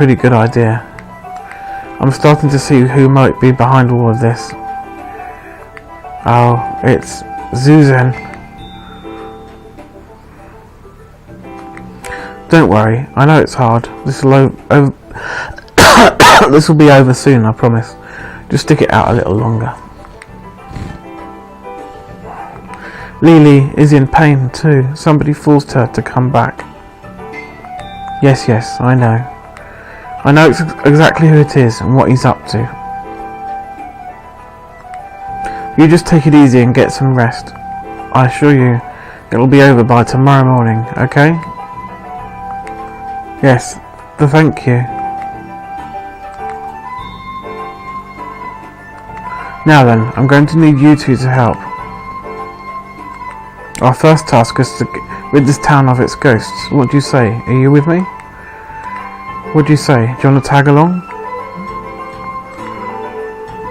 pretty good idea. I'm starting to see who might be behind all of this. Oh, it's Susan. Don't worry, I know it's hard. This will this will be over soon, I promise. Just stick it out a little longer. Lily is in pain too. Somebody forced her to come back. Yes, I know. I know exactly who it is and what he's up to. You just take it easy and get some rest. I assure you, it'll be over by tomorrow morning, okay? Yes, thank you. Now then, I'm going to need you two to help. Our first task is to rid this town of its ghosts. What do you say? Are you with me? What do you say? Do you want to tag along?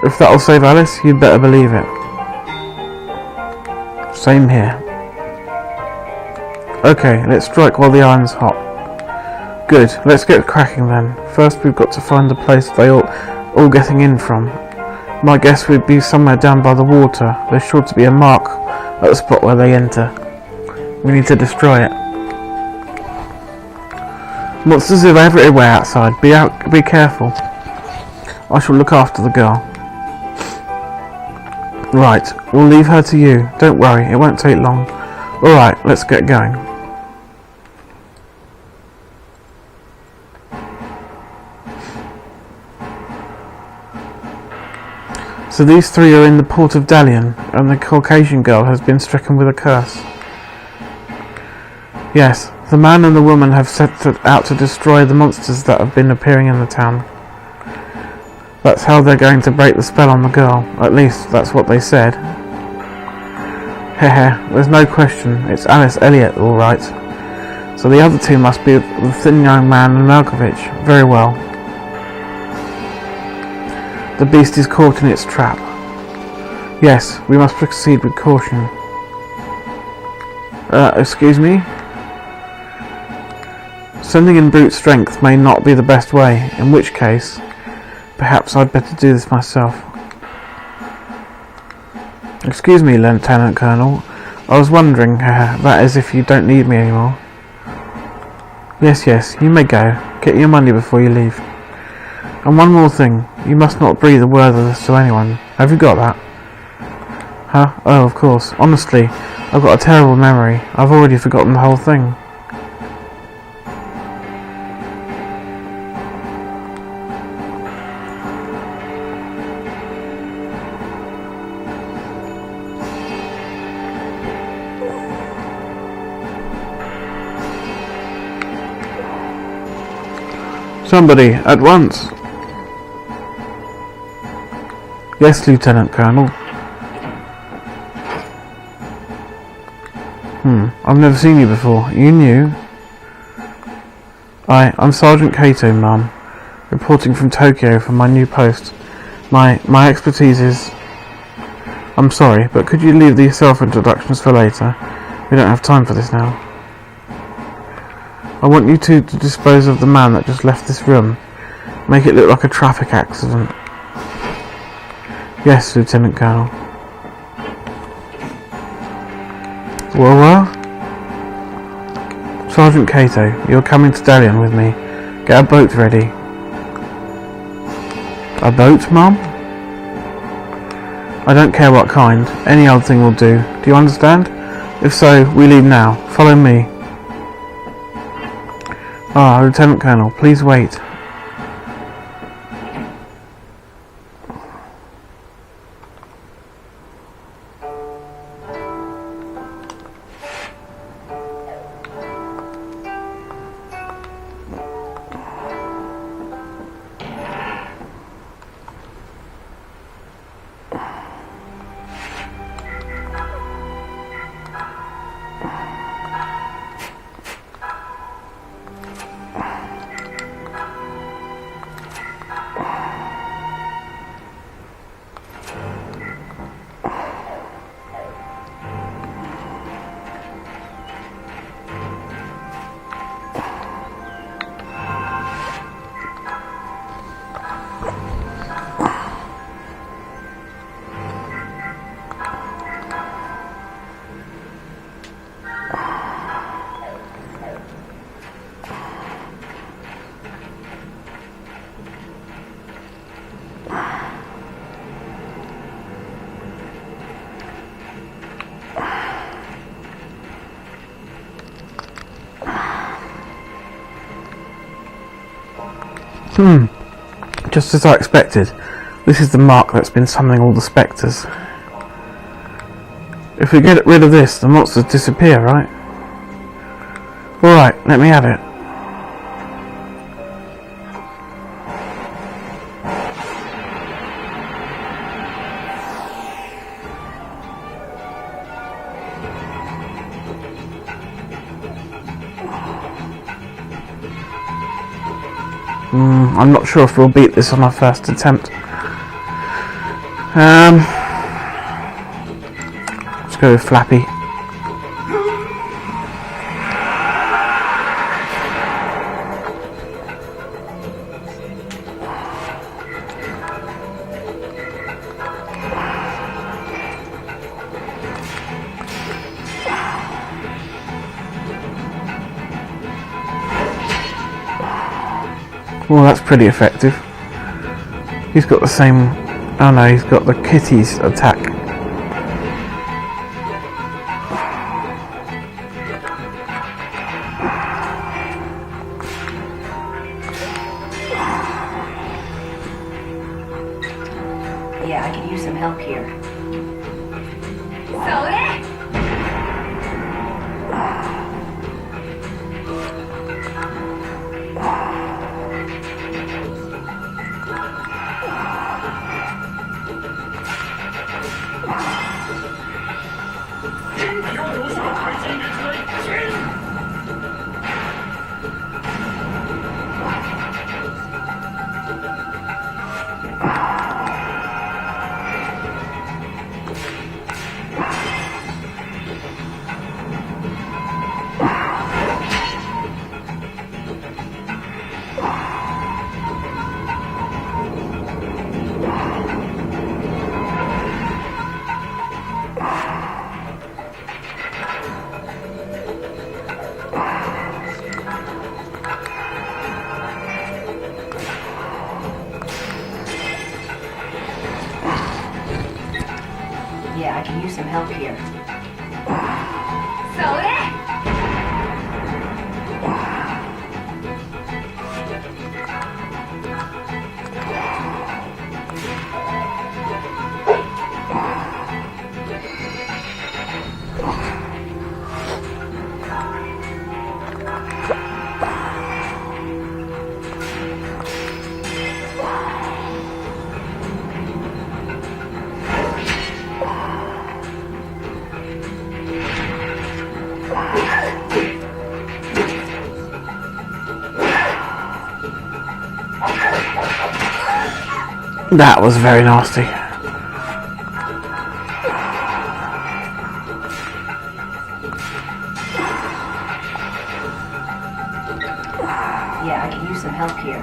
If that'll save Alice, you'd better believe it. Same here. Okay, let's strike while the iron's hot. Good, let's get cracking then. First we've got to find the place they all getting in from. My guess would be somewhere down by the water. There's sure to be a mark at the spot where they enter. We need to destroy it. Monsters are everywhere outside. Be careful. I shall look after the girl. Right, we'll leave her to you. Don't worry, it won't take long. Alright, let's get going. So these three are in the port of Dalian, and the Caucasian girl has been stricken with a curse. Yes, the man and the woman have set out to destroy the monsters that have been appearing in the town. That's how they're going to break the spell on the girl. At least, that's what they said. Hehe, there's no question. It's Alice Elliot, all right. So the other two must be the thin young man and Malkovich. Very well. The beast is caught in its trap. Yes, we must proceed with caution. Excuse me? Sending in brute strength may not be the best way, in which case, perhaps I'd better do this myself. Excuse me, Lieutenant Colonel. I was wondering, that is, if you don't need me anymore. Yes, you may go. Get your money before you leave. And one more thing, you must not breathe a word of this to anyone. Have you got that? Huh? Oh, of course. Honestly, I've got a terrible memory. I've already forgotten the whole thing. Somebody, at once! Yes, Lieutenant Colonel. I've never seen you before. You new? I'm Sergeant Kato, ma'am, reporting from Tokyo for my new post. My expertise is... I'm sorry, but could you leave the self-introductions for later? We don't have time for this now. I want you two to dispose of the man that just left this room. Make it look like a traffic accident. Yes, Lieutenant Colonel. Well? Sergeant Kato, you're coming to Dalian with me. Get a boat ready. A boat, Mum? I don't care what kind. Any old thing will do. Do you understand? If so, we leave now. Follow me. Lieutenant Colonel, please wait. Just as I expected. This is the mark that's been summoning all the spectres. If we get rid of this, the monsters disappear, right? Alright, let me have it. I'm not sure if we'll beat this on our first attempt. Let's go with Flappy. Well, that's pretty effective. He's got the same... Oh no, he's got the kitty's attack. Yeah, I could use some help here. Yeah, I can use some help here. That was very nasty. Yeah, I can use some help here.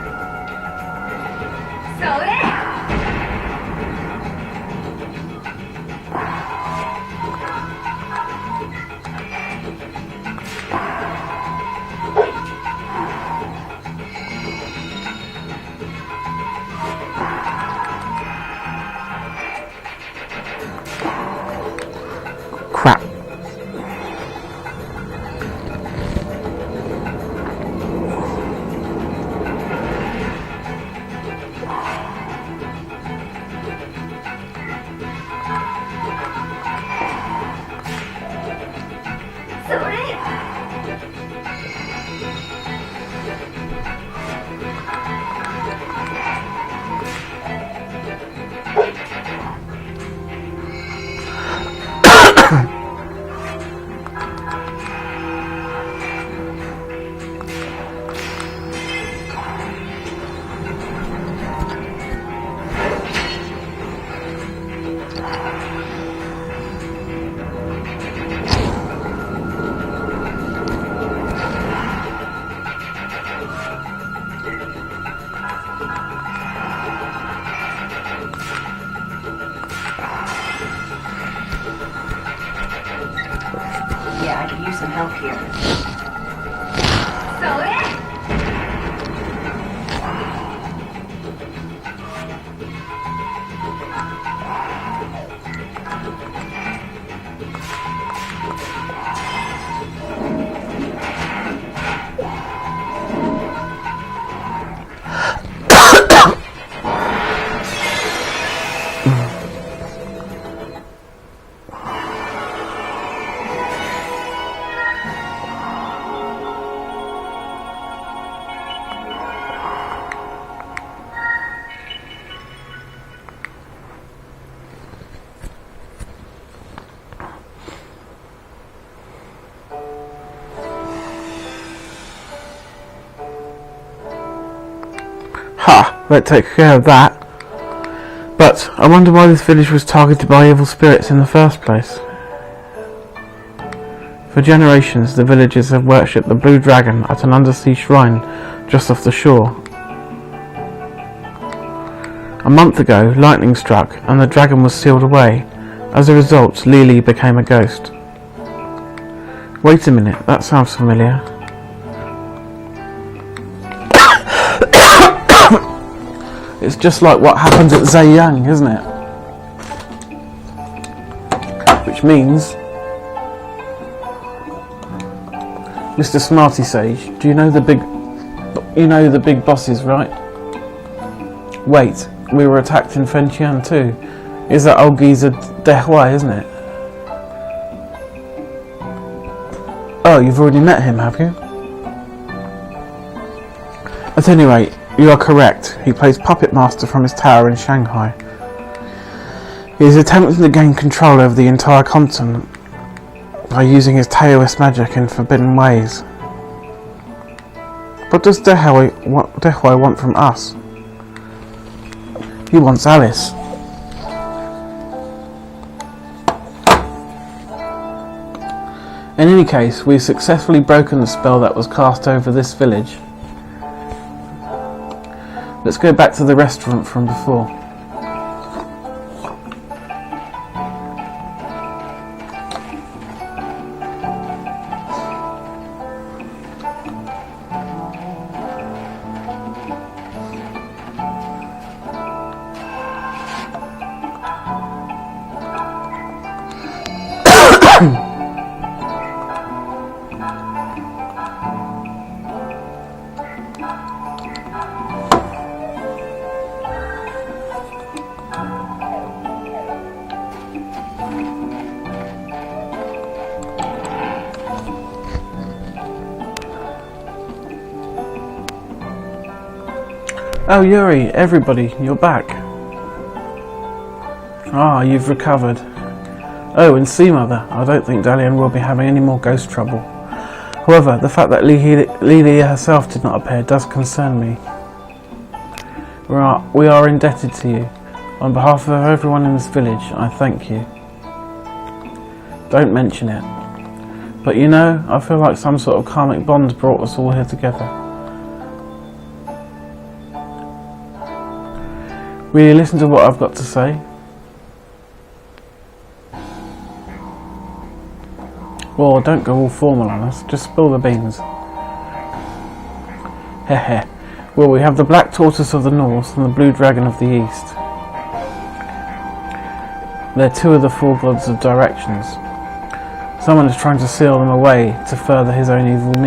Crap. Yeah, I can use some help here. Ha! Let's take care of that. But I wonder why this village was targeted by evil spirits in the first place. For generations, the villagers have worshipped the blue dragon at an undersea shrine just off the shore. A month ago, lightning struck and the dragon was sealed away. As a result, Lily became a ghost. Wait a minute, that sounds familiar. It's just like what happened at Zhejiang, isn't it? Which means, Mr. Smarty Sage, do you know the big bosses, right? Wait, we were attacked in Fentian too. Is that old geezer Dehuai, isn't it? Oh, you've already met him, have you? At any rate, you are correct. He plays puppet master from his tower in Shanghai. He is attempting to gain control over the entire continent by using his Taoist magic in forbidden ways. What does Dehuai want from us? He wants Alice. In any case, we've successfully broken the spell that was cast over this village. Let's go back to the restaurant from before. Oh, Yuri, everybody, you're back. Ah, you've recovered. Oh, and see, Mother, I don't think Dalian will be having any more ghost trouble. However, the fact that Lily herself did not appear does concern me. We are indebted to you. On behalf of everyone in this village, I thank you. Don't mention it. But you know, I feel like some sort of karmic bond brought us all here together. Will you listen to what I've got to say? Well, don't go all formal on us, just spill the beans. Heh. Well, we have the Black Tortoise of the North and the Blue Dragon of the East. They're two of the four gods of directions. Someone is trying to seal them away to further his own evil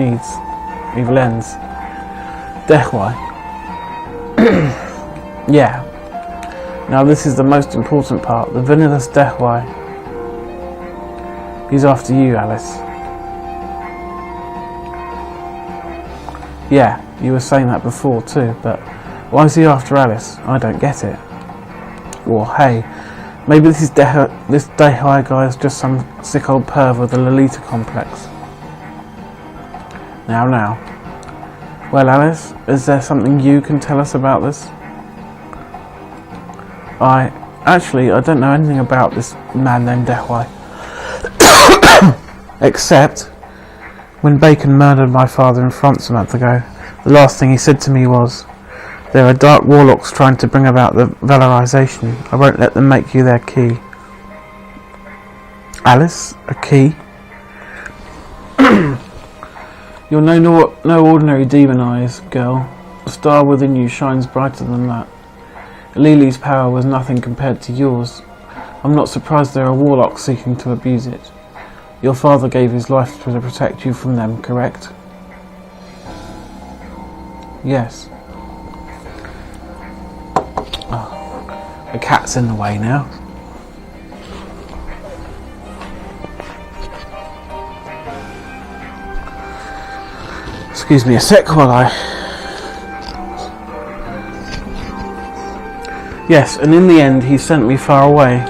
ends. Dehuai. Yeah. Now this is the most important part. The villainous Dehuai. He's after you, Alice. Yeah, you were saying that before too, but why is he after Alice? I don't get it. Or hey, maybe this Dehuai guy is just some sick old perv with a Lolita complex. Now. Well, Alice, is there something you can tell us about this? I don't know anything about this man named Dehuai. Except, when Bacon murdered my father in France a month ago, the last thing he said to me was, "There are dark warlocks trying to bring about the valorization. I won't let them make you their key." Alice, a key? You're no ordinary demon eyes, girl. The star within you shines brighter than that. Lily's power was nothing compared to yours. I'm not surprised there are warlocks seeking to abuse it. Your father gave his life to protect you from them, correct? Yes. Oh, the cat's in the way now. Excuse me a sec while I... Yes, and in the end he sent me far away.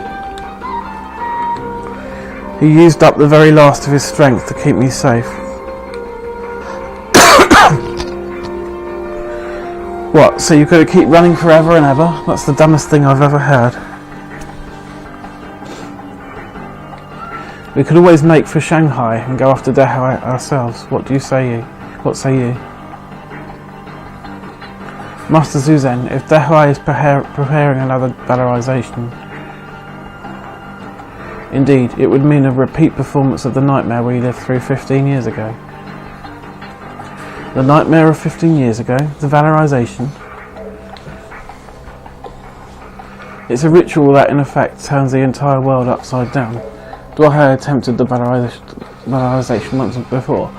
He used up the very last of his strength to keep me safe. What, so you've got to keep running forever and ever? That's the dumbest thing I've ever heard. We could always make for Shanghai and go after Dehai ourselves. What say you? Master Zuzen, if Dehai is preparing another valorization, indeed, it would mean a repeat performance of the nightmare we lived through 15 years ago. The nightmare of 15 years ago, the valorization. It's a ritual that in effect turns the entire world upside down. Dwahai attempted the valorization once before.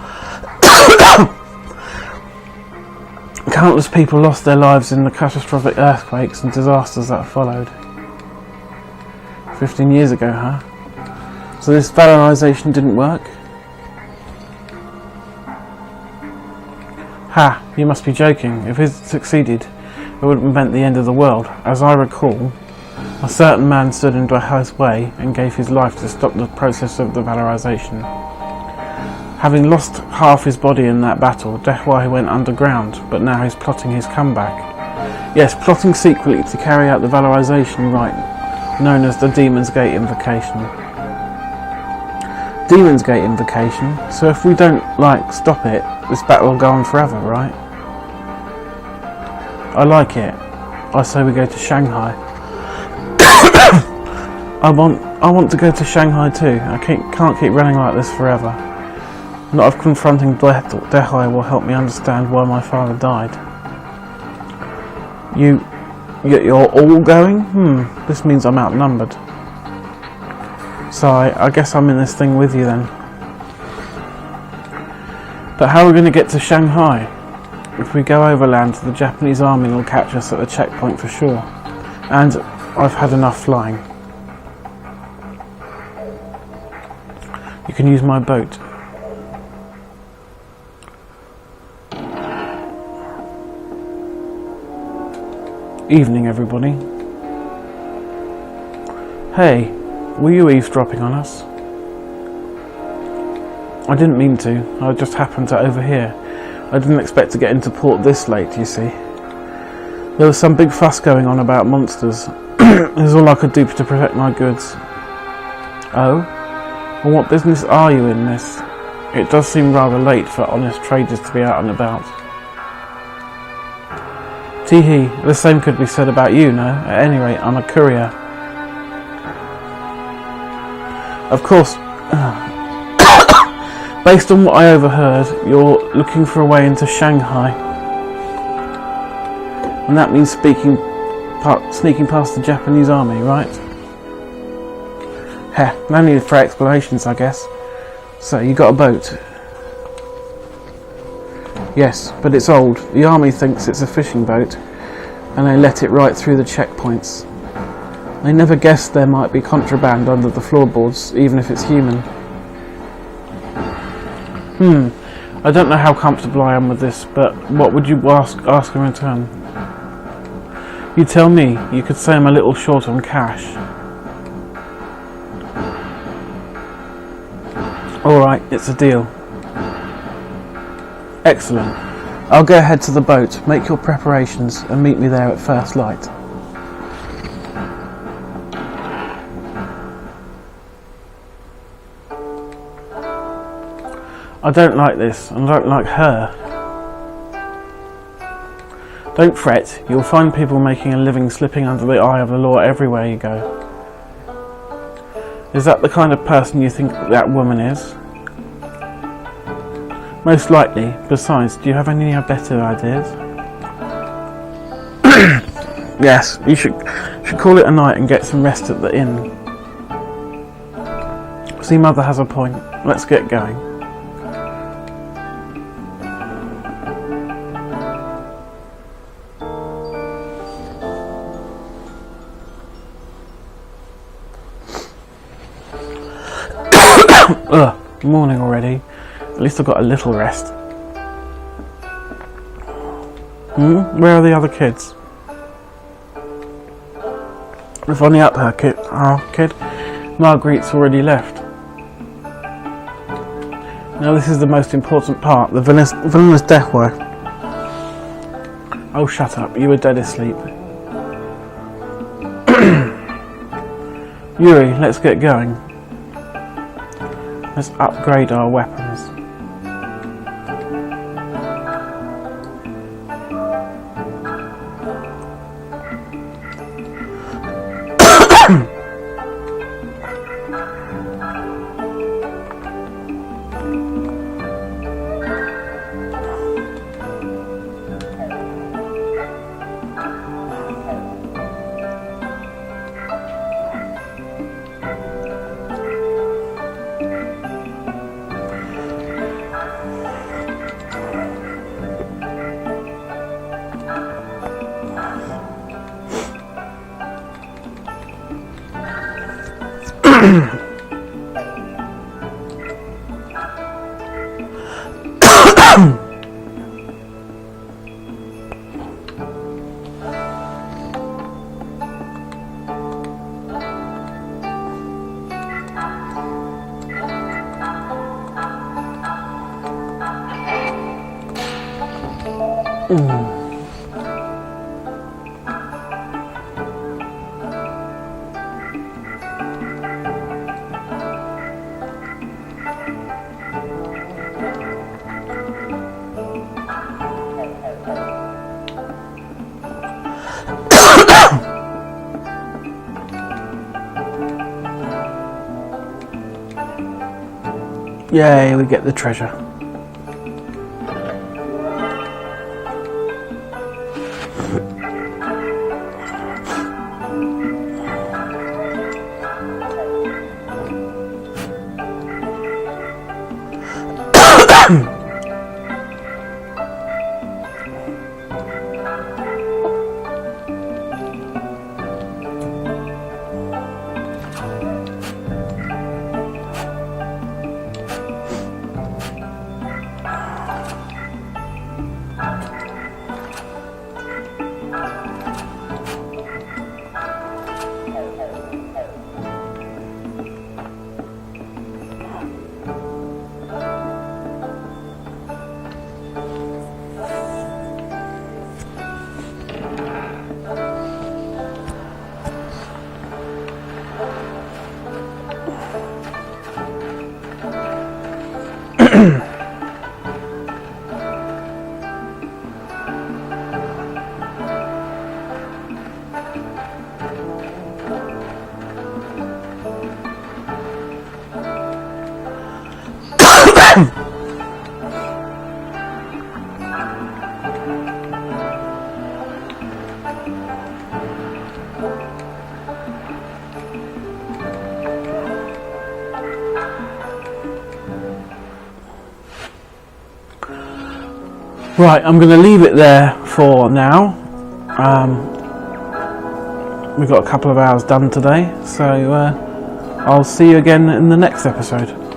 Countless people lost their lives in the catastrophic earthquakes and disasters that followed. 15 years ago, huh? So this valorization didn't work? Ha, you must be joking. If it succeeded, it would have meant the end of the world. As I recall, a certain man stood in Dwahai's way and gave his life to stop the process of the valorization. Having lost half his body in that battle, Dehwai went underground, but now he's plotting his comeback. Yes, plotting secretly to carry out the valorization rite, known as the Demon's Gate Invocation. Demon's Gate Invocation? So if we don't, stop it, this battle will go on forever, right? I like it. I say we go to Shanghai. I want to go to Shanghai too. I can't keep running like this forever. Not of confronting Dehai will help me understand why my father died. You're all going? This means I'm outnumbered. So I guess I'm in this thing with you then. But how are we going to get to Shanghai? If we go overland, the Japanese army will catch us at the checkpoint for sure. And I've had enough flying. You can use my boat. Evening, everybody. Hey, were you eavesdropping on us? I didn't mean to. I just happened to overhear. I didn't expect to get into port this late, you see. There was some big fuss going on about monsters. It was all I could do to protect my goods. Oh? Well, what business are you in, miss? It does seem rather late for honest traders to be out and about. Tee-hee, the same could be said about you, no? At any rate, I'm a courier. Of course, based on what I overheard, you're looking for a way into Shanghai. And that means sneaking past the Japanese army, right? Heh, no need for explanations, I guess. So, you got a boat? Yes, but it's old. The army thinks it's a fishing boat, and they let it right through the checkpoints. They never guessed there might be contraband under the floorboards, even if it's human. I don't know how comfortable I am with this, but what would you ask in return? You tell me. You could say I'm a little short on cash. Alright, it's a deal. Excellent. I'll go ahead to the boat, make your preparations, and meet me there at first light. I don't like this, and I don't like her. Don't fret, you'll find people making a living slipping under the eye of the law everywhere you go. Is that the kind of person you think that woman is? Most likely. Besides, do you have any better ideas? Yes, you should call it a night and get some rest at the inn. See, Mother has a point. Let's get going. Ugh, morning already. At least I've got a little rest. Where are the other kids? If only up her kid. Marguerite's already left. Now this is the most important part, the villainous death work. Oh, shut up. You were dead asleep. Yuri, let's get going. Let's upgrade our weapons. Yay, we get the treasure. Right, I'm going to leave it there for now. We've got a couple of hours done today, so I'll see you again in the next episode.